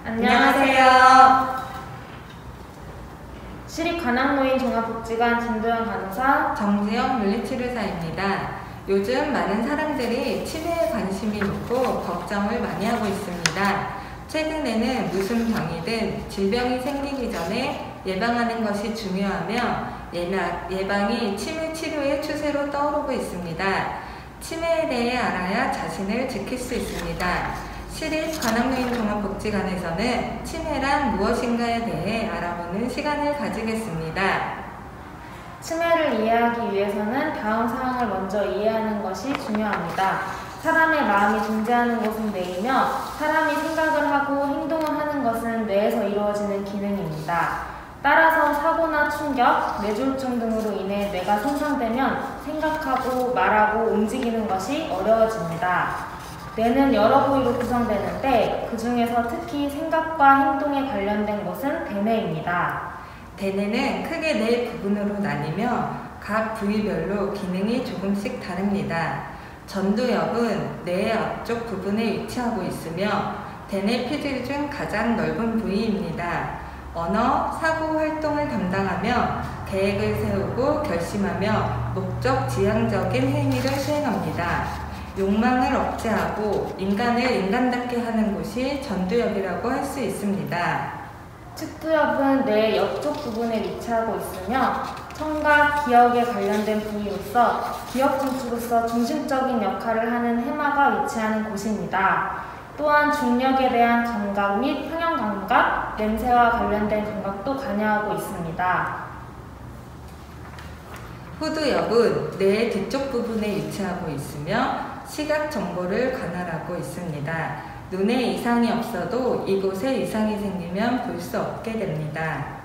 안녕하세요. 시립관악노인 종합복지관 김도연 간호사, 정지영 물리치료사입니다. 요즘 많은 사람들이 치매에 관심이 높고 걱정을 많이 하고 있습니다. 최근에는 무슨 병이든 질병이 생기기 전에 예방하는 것이 중요하며 예방이 치매 치료의 추세로 떠오르고 있습니다. 치매에 대해 알아야 자신을 지킬 수 있습니다. 시립관악노인 종합복지관에서는 치매란 무엇인가에 대해 알아보는 시간을 가지겠습니다. 치매를 이해하기 위해서는 다음 사항을 먼저 이해하는 것이 중요합니다. 사람의 마음이 존재하는 곳은 뇌이며 사람이 생각을 하고 행동을 하는 것은 뇌에서 이루어지는 기능입니다. 따라서 사고나 충격, 뇌졸중 등으로 인해 뇌가 손상되면 생각하고 말하고 움직이는 것이 어려워집니다. 뇌는 여러 부위로 구성되는데 그 중에서 특히 생각과 행동에 관련된 곳은 대뇌입니다. 대뇌는 크게 네 부분으로 나뉘며 각 부위별로 기능이 조금씩 다릅니다. 전두엽은 뇌의 앞쪽 부분에 위치하고 있으며 대뇌 피질 중 가장 넓은 부위입니다. 언어, 사고 활동을 담당하며 계획을 세우고 결심하며 목적 지향적인 행위를 수행합니다. 욕망을 억제하고 인간을 인간답게 하는 곳이 전두엽이라고 할 수 있습니다. 측두엽은 뇌 옆쪽 부분에 위치하고 있으며 청각, 기억에 관련된 부위로서 기억 분출로서 중심적인 역할을 하는 해마가 위치하는 곳입니다. 또한 중력에 대한 감각 및 평형 감각, 냄새와 관련된 감각도 관여하고 있습니다. 후두엽은 뇌의 뒤쪽 부분에 위치하고 있으며 시각 정보를 관할하고 있습니다. 눈에 이상이 없어도 이곳에 이상이 생기면 볼 수 없게 됩니다.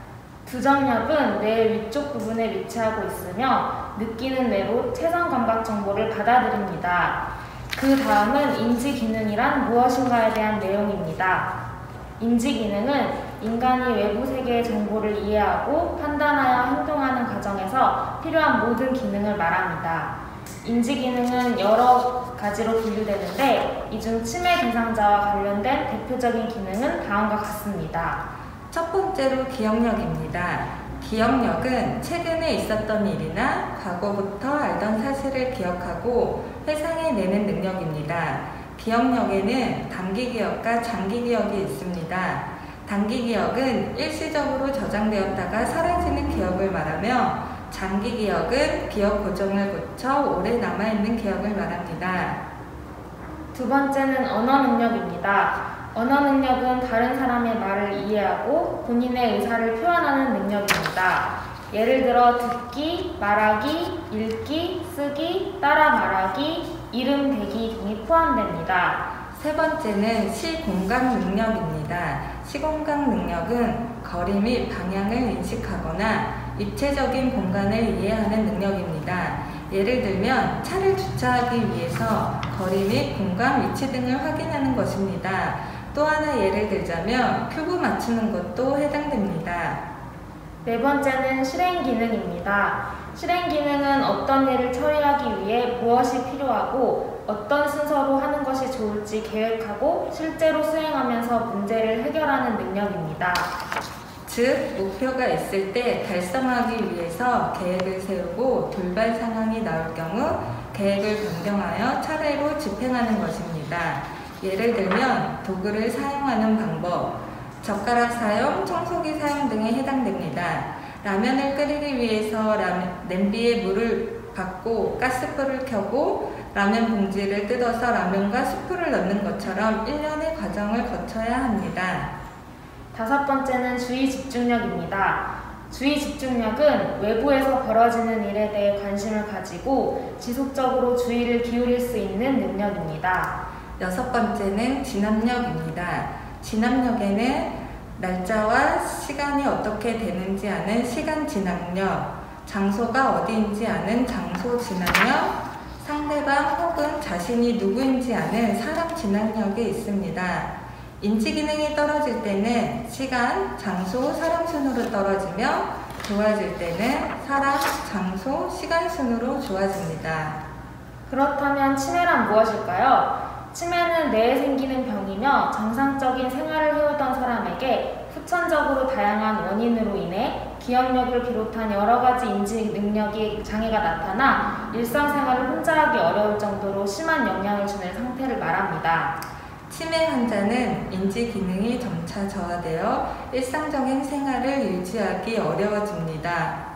두정엽은 뇌 위쪽 부분에 위치하고 있으며 느끼는 뇌로 체성 감각 정보를 받아들입니다. 그 다음은 인지 기능이란 무엇인가에 대한 내용입니다. 인지 기능은 인간이 외부 세계의 정보를 이해하고 판단하여 행동하는 과정에서 필요한 모든 기능을 말합니다. 인지 기능은 여러 가지로 분류되는데 이 중 치매 대상자와 관련된 대표적인 기능은 다음과 같습니다. 첫 번째로 기억력입니다. 기억력은 최근에 있었던 일이나 과거부터 알던 사실을 기억하고 회상해내는 능력입니다. 기억력에는 단기 기억과 장기 기억이 있습니다. 단기 기억은 일시적으로 저장되었다가 사라지는 기억을 말하며 장기 기억은 기억 고정을 거쳐 오래 남아있는 기억을 말합니다. 두 번째는 언어 능력입니다. 언어 능력은 다른 사람의 말을 이해하고 본인의 의사를 표현하는 능력입니다. 예를 들어 듣기, 말하기, 읽기, 쓰기, 따라 말하기, 이름 대기 등이 포함됩니다. 세 번째는 시공간 능력입니다. 시공간 능력은 거리 및 방향을 인식하거나 입체적인 공간을 이해하는 능력입니다. 예를 들면 차를 주차하기 위해서 거리 및 공간, 위치 등을 확인하는 것입니다. 또 하나 예를 들자면 큐브 맞추는 것도 해당됩니다. 네 번째는 실행 기능입니다. 실행 기능은 어떤 일을 처리하기 위해 무엇이 필요하고 어떤 순서로 하는 것이 좋을지 계획하고 실제로 수행하면서 문제를 해결하는 능력입니다. 즉, 목표가 있을 때 달성하기 위해서 계획을 세우고 돌발 상황이 나올 경우 계획을 변경하여 차례로 집행하는 것입니다. 예를 들면 도구를 사용하는 방법, 젓가락 사용, 청소기 사용 등에 해당됩니다. 라면을 끓이기 위해서 냄비에 물을 붓고 가스불을 켜고 라면 봉지를 뜯어서 라면과 스프를 넣는 것처럼 일련의 과정을 거쳐야 합니다. 다섯 번째는 주의 집중력입니다. 주의 집중력은 외부에서 벌어지는 일에 대해 관심을 가지고 지속적으로 주의를 기울일 수 있는 능력입니다. 여섯 번째는 진압력입니다. 진압력에는 날짜와 시간이 어떻게 되는지 아는 시간 진압력, 장소가 어디인지 아는 장소 진압력, 상대방 혹은 자신이 누구인지 아는 사람 진압력이 있습니다. 인지 기능이 떨어질 때는 시간, 장소, 사람 순으로 떨어지며 좋아질 때는 사람, 장소, 시간 순으로 좋아집니다. 그렇다면 치매란 무엇일까요? 치매는 뇌에 생기는 병이며 정상적인 생활을 해오던 사람에게 후천적으로 다양한 원인으로 인해 기억력을 비롯한 여러 가지 인지 능력의 장애가 나타나 일상생활을 혼자 하기 어려울 정도로 심한 영향을 주는 상태를 말합니다. 치매 환자는 인지 기능이 점차 저하되어 일상적인 생활을 유지하기 어려워집니다.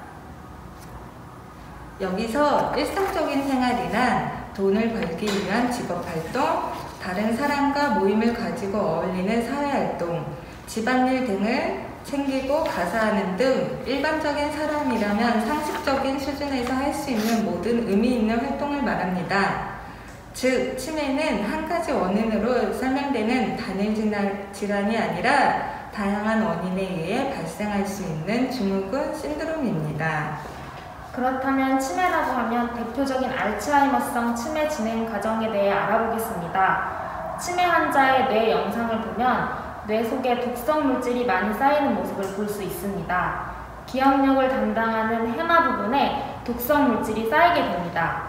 여기서 일상적인 생활이란 돈을 벌기 위한 직업활동, 다른 사람과 모임을 가지고 어울리는 사회활동, 집안일 등을 챙기고 가사하는 등 일반적인 사람이라면 상식적인 수준에서 할 수 있는 모든 의미 있는 활동을 말합니다. 즉, 치매는 한 가지 원인으로 설명되는 단일 질환이 아니라 다양한 원인에 의해 발생할 수 있는 증후군 신드롬입니다. 그렇다면 치매라고 하면 대표적인 알츠하이머성 치매 진행 과정에 대해 알아보겠습니다. 치매 환자의 뇌 영상을 보면 뇌 속에 독성 물질이 많이 쌓이는 모습을 볼 수 있습니다. 기억력을 담당하는 해마 부분에 독성 물질이 쌓이게 됩니다.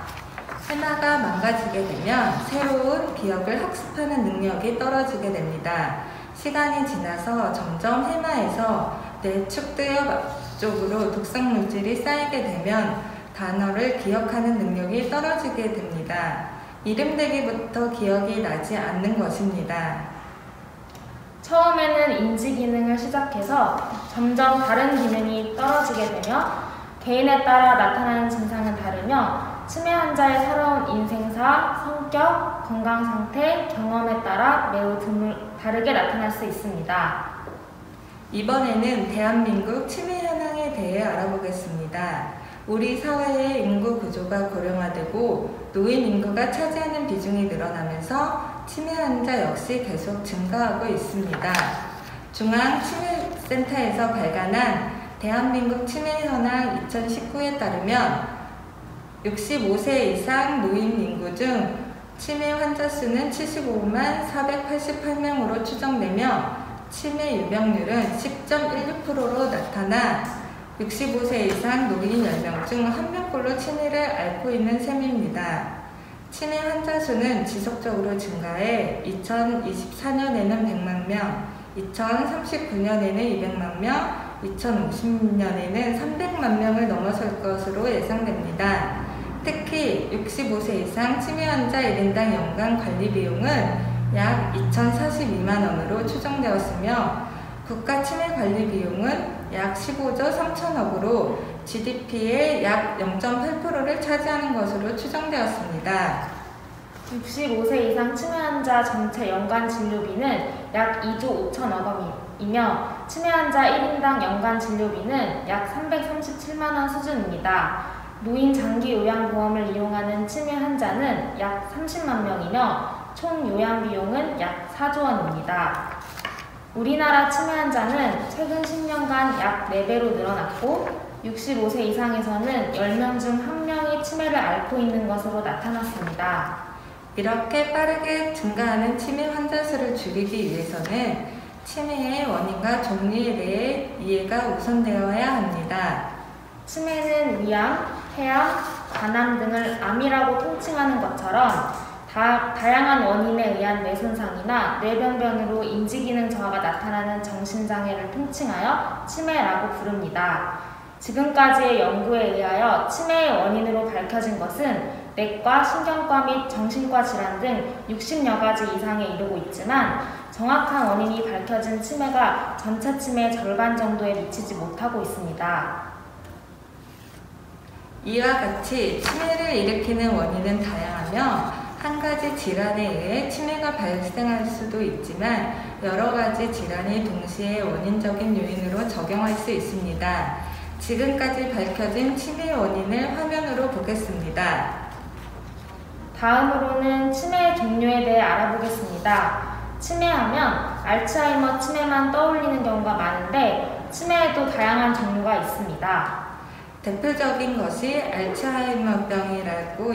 해마가 망가지게 되면 새로운 기억을 학습하는 능력이 떨어지게 됩니다. 시간이 지나서 점점 해마에서 뇌측두엽 쪽으로 독성 물질이 쌓이게 되면 단어를 기억하는 능력이 떨어지게 됩니다. 이름대기부터 기억이 나지 않는 것입니다. 처음에는 인지 기능을 시작해서 점점 다른 기능이 떨어지게 되며 개인에 따라 나타나는 증상은 다르며 치매 환자의 살아온 인생사, 성격, 건강 상태, 경험에 따라 매우 다르게 나타날 수 있습니다. 이번에는 대한민국 치매 현황에 대해 알아보겠습니다. 우리 사회의 인구 구조가 고령화되고 노인 인구가 차지하는 비중이 늘어나면서 치매 환자 역시 계속 증가하고 있습니다. 중앙치매센터에서 발간한 대한민국 치매 현황 2019에 따르면 65세 이상 노인 인구 중 치매 환자 수는 75만 488명으로 추정되며 치매 유병률은 10.16%로 나타나 65세 이상 노인 10명 중 1명꼴로 치매를 앓고 있는 셈입니다. 치매 환자 수는 지속적으로 증가해 2024년에는 100만 명, 2039년에는 200만 명, 2050년에는 300만 명을 넘어설 것으로 예상됩니다. 특히 65세 이상 치매 환자 1인당 연간 관리 비용은 약 2,042만 원으로 추정되었으며 국가 치매 관리 비용은 약 15조 3천억으로 GDP의 약 0.8%를 차지하는 것으로 추정되었습니다. 65세 이상 치매 환자 전체 연간 진료비는 약 2조 5천억 원이며 치매 환자 1인당 연간 진료비는 약 337만 원 수준입니다. 노인 장기 요양보험을 이용하는 치매 환자는 약 30만 명이며 총 요양 비용은 약 4조 원입니다. 우리나라 치매 환자는 최근 10년간 약 4배로 늘어났고 65세 이상에서는 10명 중 1명이 치매를 앓고 있는 것으로 나타났습니다. 이렇게 빠르게 증가하는 치매 환자 수를 줄이기 위해서는 치매의 원인과 종류에 대해 이해가 우선되어야 합니다. 치매는 위암, 폐암, 간암 등을 암이라고 통칭하는 것처럼 다양한 원인에 의한 뇌손상이나 뇌병변으로 인지기능 저하가 나타나는 정신장애를 통칭하여 치매라고 부릅니다. 지금까지의 연구에 의하여 치매의 원인으로 밝혀진 것은 내과, 신경과 및 정신과 질환 등 60여 가지 이상에 이르고 있지만 정확한 원인이 밝혀진 치매가 전체 치매의 절반 정도에 미치지 못하고 있습니다. 이와 같이 치매를 일으키는 원인은 다양하며 한 가지 질환에 의해 치매가 발생할 수도 있지만 여러 가지 질환이 동시에 원인적인 요인으로 적용할 수 있습니다. 지금까지 밝혀진 치매 원인을 화면으로 보겠습니다. 다음으로는 치매의 종류에 대해 알아보겠습니다. 치매하면 알츠하이머 치매만 떠올리는 경우가 많은데 치매에도 다양한 종류가 있습니다. 대표적인 것이 알츠하이머병이라고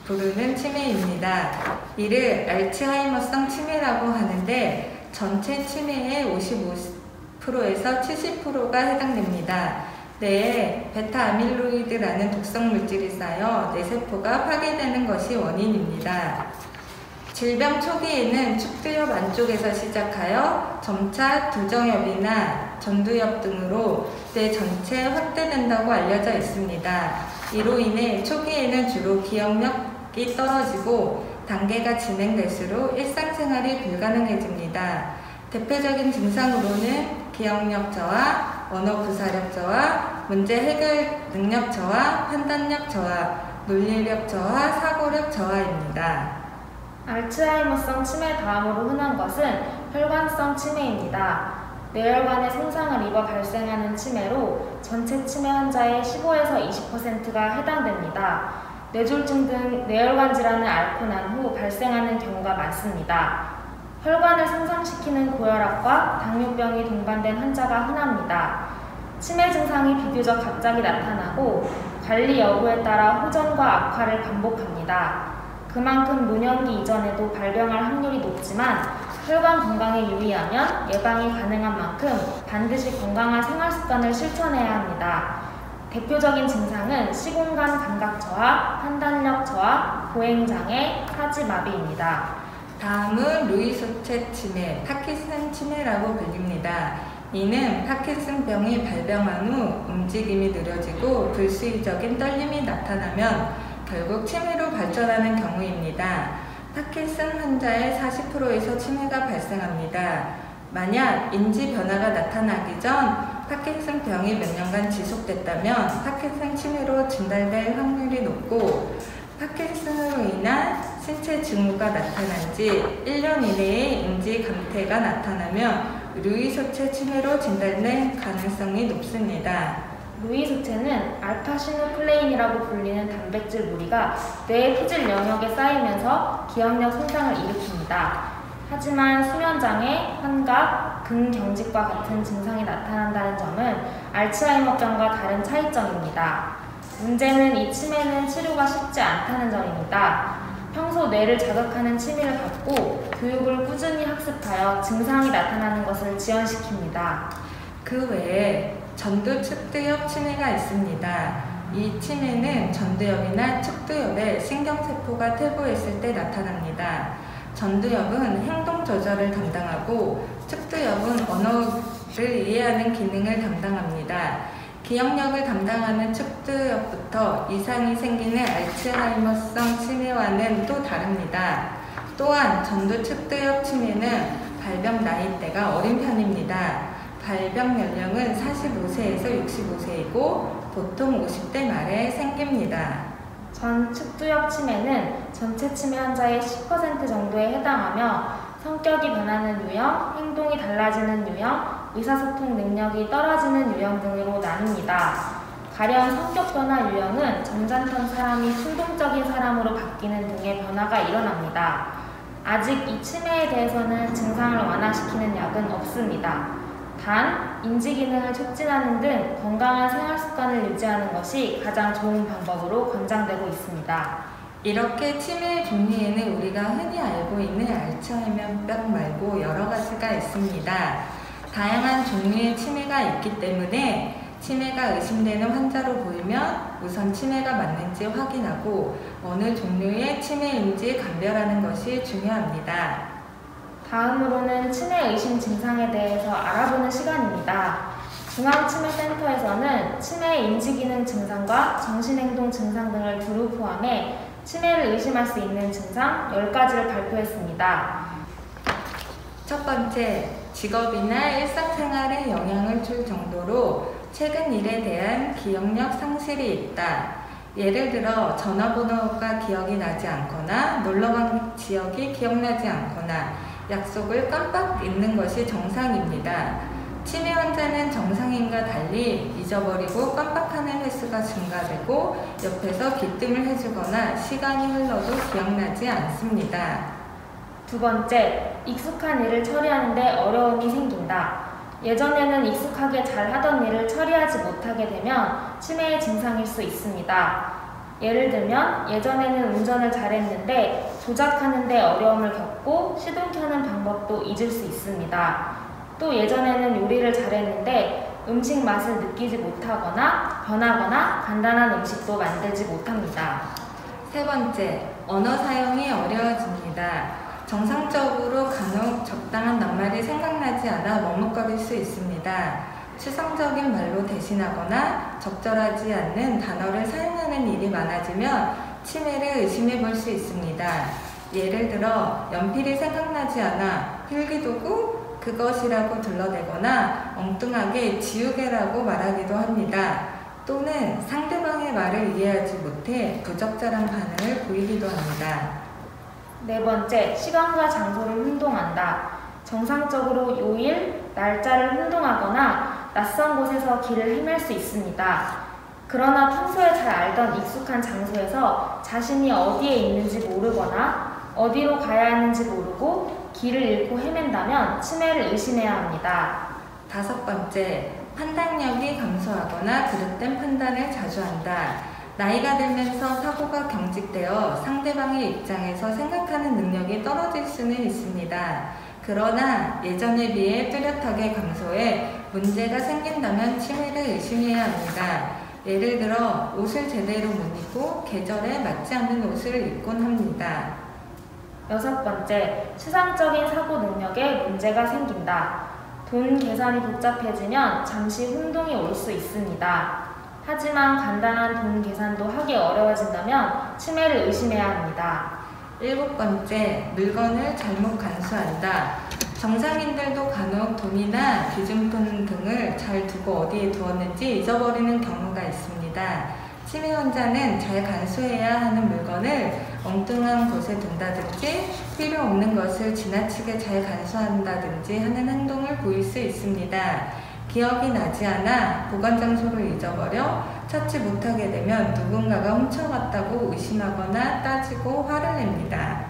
부르는 치매입니다. 이를 알츠하이머성 치매라고 하는데 전체 치매의 55%에서 70%가 해당됩니다. 뇌에 베타아밀로이드라는 독성 물질이 쌓여 뇌세포가 파괴되는 것이 원인입니다. 질병 초기에는 축두엽 안쪽에서 시작하여 점차 두정엽이나 전두엽 등으로 뇌 전체에 확대된다고 알려져 있습니다. 이로 인해 초기에는 주로 기억력이 떨어지고 단계가 진행될수록 일상생활이 불가능해집니다. 대표적인 증상으로는 기억력 저하, 언어 구사력 저하, 문제 해결 능력 저하, 판단력 저하, 논리력 저하, 사고력 저하입니다. 알츠하이머성 치매 다음으로 흔한 것은 혈관성 치매입니다. 뇌혈관에 손상을 입어 발생하는 치매로 전체 치매 환자의 15에서 20%가 해당됩니다. 뇌졸중 등 뇌혈관 질환을 앓고 난 후 발생하는 경우가 많습니다. 혈관을 손상시키는 고혈압과 당뇨병이 동반된 환자가 흔합니다. 치매 증상이 비교적 갑자기 나타나고 관리 여부에 따라 호전과 악화를 반복합니다. 그만큼 노년기 이전에도 발병할 확률이 높지만 혈관 건강에 유의하면 예방이 가능한 만큼 반드시 건강한 생활 습관을 실천해야 합니다. 대표적인 증상은 시공간 감각 저하, 판단력 저하, 보행장애, 사지마비입니다. 다음은 루이소체 치매, 파킨슨 치매라고 불립니다. 이는 파킨슨병이 발병한 후 움직임이 느려지고 불수의적인 떨림이 나타나면 결국 치매로 발전하는 경우입니다. 파킨슨 환자의 40%에서 치매가 발생합니다. 만약 인지 변화가 나타나기 전 파킨슨병이 몇 년간 지속됐다면 파킨슨 치매로 진단될 확률이 높고 파킨슨으로 인한 신체 징후가 나타난 지 1년 이내에 인지 감퇴가 나타나면 루이소체 치매로 진단될 가능성이 높습니다. 루이소체는 알파시누클레인이라고 불리는 단백질 무리가 뇌의 피질 영역에 쌓이면서 기억력 손상을 일으킵니다. 하지만 수면장애, 환각, 근경직과 같은 증상이 나타난다는 점은 알츠하이머병과 다른 차이점입니다. 문제는 이 치매는 치료가 쉽지 않다는 점입니다. 평소 뇌를 자극하는 취미를 갖고 교육을 꾸준히 학습하여 증상이 나타나는 것을 지연시킵니다. 그 외에 전두 축두엽 치매가 있습니다. 이 치매는 전두엽이나 축두엽에 신경세포가 퇴보했을 때 나타납니다. 전두엽은 행동 조절을 담당하고 축두엽은 언어를 이해하는 기능을 담당합니다. 기억력을 담당하는 축두엽부터 이상이 생기는 알츠하이머성 치매와는 또 다릅니다. 또한 전두 축두엽 치매는 발병 나이대가 어린 편입니다. 발병 연령은 45세에서 65세이고 보통 50대 말에 생깁니다. 전 축두엽 치매는 전체 치매 환자의 10% 정도에 해당하며 성격이 변하는 유형, 행동이 달라지는 유형, 의사소통 능력이 떨어지는 유형 등으로 나뉩니다. 가령 성격 변화 유형은 점잖던 사람이 충동적인 사람으로 바뀌는 등의 변화가 일어납니다. 아직 이 치매에 대해서는 증상을 완화시키는 약은 없습니다. 단, 인지기능을 촉진하는 등 건강한 생활습관을 유지하는 것이 가장 좋은 방법으로 권장되고 있습니다. 이렇게 치매의 종류에는 우리가 흔히 알고 있는 알츠하이머병 말고 여러 가지가 있습니다. 다양한 종류의 치매가 있기 때문에 치매가 의심되는 환자로 보이면 우선 치매가 맞는지 확인하고 어느 종류의 치매인지 감별하는 것이 중요합니다. 다음으로는 치매 의심 증상에 대해서 알아보는 시간입니다. 중앙치매센터에서는 치매 인지기능 증상과 정신행동 증상 등을 두루 포함해 치매를 의심할 수 있는 증상 10가지를 발표했습니다. 첫 번째, 직업이나 일상생활에 영향을 줄 정도로 최근 일에 대한 기억력 상실이 있다. 예를 들어 전화번호가 기억이 나지 않거나 놀러간 지역이 기억나지 않거나 약속을 깜빡 잊는 것이 정상입니다. 치매 환자는 정상인과 달리 잊어버리고 깜빡하는 횟수가 증가되고 옆에서 귀뜸을 해주거나 시간이 흘러도 기억나지 않습니다. 두 번째, 익숙한 일을 처리하는데 어려움이 생긴다. 예전에는 익숙하게 잘 하던 일을 처리하지 못하게 되면 치매의 증상일 수 있습니다. 예를 들면 예전에는 운전을 잘했는데 조작하는 데 어려움을 겪고 시동 켜는 방법도 잊을 수 있습니다. 또 예전에는 요리를 잘했는데 음식 맛을 느끼지 못하거나 변하거나 간단한 음식도 만들지 못합니다. 세 번째, 언어 사용이 어려워집니다. 정상적으로 간혹 적당한 낱말이 생각나지 않아 머뭇거릴 수 있습니다. 추상적인 말로 대신하거나 적절하지 않는 단어를 사용하는 일이 많아지면 치매를 의심해 볼 수 있습니다. 예를 들어 연필이 생각나지 않아 필기도구? 그것이라고 둘러대거나 엉뚱하게 지우개라고 말하기도 합니다. 또는 상대방의 말을 이해하지 못해 부적절한 반응을 보이기도 합니다. 네 번째, 시간과 장소를 혼동한다. 정상적으로 요일, 날짜를 혼동하거나 낯선 곳에서 길을 헤맬 수 있습니다. 그러나 평소에 잘 알던 익숙한 장소에서 자신이 어디에 있는지 모르거나 어디로 가야 하는지 모르고 길을 잃고 헤맨다면 치매를 의심해야 합니다. 다섯 번째, 판단력이 감소하거나 그릇된 판단을 자주 한다. 나이가 들면서 사고가 경직되어 상대방의 입장에서 생각하는 능력이 떨어질 수는 있습니다. 그러나 예전에 비해 뚜렷하게 감소해 문제가 생긴다면 치매를 의심해야 합니다. 예를 들어 옷을 제대로 못 입고 계절에 맞지 않는 옷을 입곤 합니다. 여섯 번째, 추상적인 사고 능력에 문제가 생긴다. 돈 계산이 복잡해지면 잠시 혼동이 올 수 있습니다. 하지만 간단한 돈 계산도 하기 어려워진다면 치매를 의심해야 합니다. 일곱 번째, 물건을 잘못 간수한다. 정상인들도 간혹 돈이나 귀중품 등을 잘 두고 어디에 두었는지 잊어버리는 경우가 있습니다. 치매 환자는 잘 간수해야 하는 물건을 엉뚱한 곳에 둔다든지 필요 없는 것을 지나치게 잘 간수한다든지 하는 행동을 보일 수 있습니다. 기억이 나지 않아 보관 장소를 잊어버려 찾지 못하게 되면 누군가가 훔쳐갔다고 의심하거나 따지고 화를 냅니다.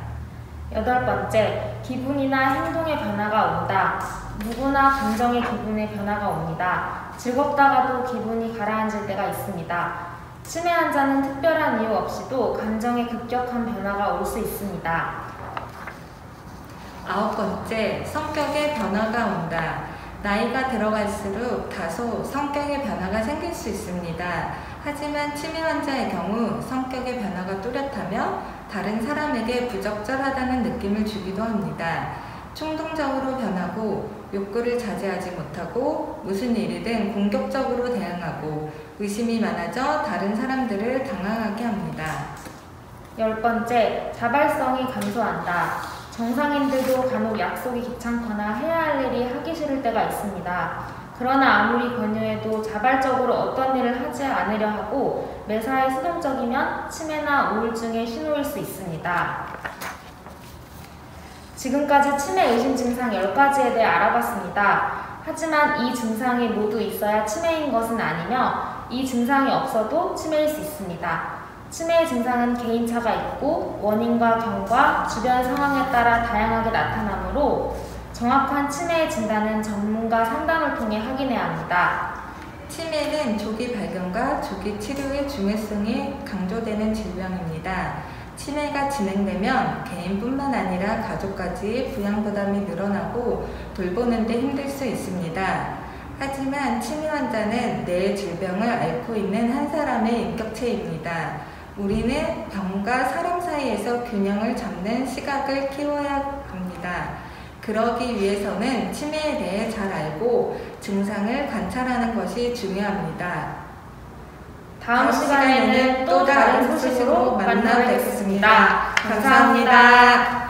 여덟 번째, 기분이나 행동의 변화가 온다. 누구나 감정의 기분의 변화가 옵니다. 즐겁다가도 기분이 가라앉을 때가 있습니다. 치매 환자는 특별한 이유 없이도 감정의 급격한 변화가 올 수 있습니다. 아홉 번째, 성격의 변화가 온다. 나이가 들어갈수록 다소 성격의 변화가 생길 수 있습니다. 하지만 치매 환자의 경우 성격의 변화가 뚜렷하며 다른 사람에게 부적절하다는 느낌을 주기도 합니다. 충동적으로 변하고 욕구를 자제하지 못하고 무슨 일이든 공격적으로 대응하고 의심이 많아져 다른 사람들을 당황하게 합니다. 열 번째, 자발성이 감소한다. 정상인들도 간혹 약속이 귀찮거나 해야 할 일이 하기 싫을 때가 있습니다. 그러나 아무리 권유해도 자발적으로 어떤 일을 하지 않으려 하고 매사에 수동적이면 치매나 우울증의 신호일 수 있습니다. 지금까지 치매 의심 증상 10가지에 대해 알아봤습니다. 하지만 이 증상이 모두 있어야 치매인 것은 아니며 이 증상이 없어도 치매일 수 있습니다. 치매의 증상은 개인차가 있고 원인과 경과, 주변 상황에 따라 다양하게 나타나므로 정확한 치매의 진단은 전문가 상담을 통해 확인해야 합니다. 치매는 조기 발견과 조기 치료의 중요성이 강조되는 질병입니다. 치매가 진행되면 개인뿐만 아니라 가족까지 부양 부담이 늘어나고 돌보는 데 힘들 수 있습니다. 하지만 치매 환자는 내 질병을 앓고 있는 한 사람의 인격체입니다. 우리는 병과 사람 사이에서 균형을 잡는 시각을 키워야 합니다. 그러기 위해서는 치매에 대해 잘 알고 증상을 관찰하는 것이 중요합니다. 다음 시간에는 또 다른 소식으로 만나뵙겠습니다. 감사합니다.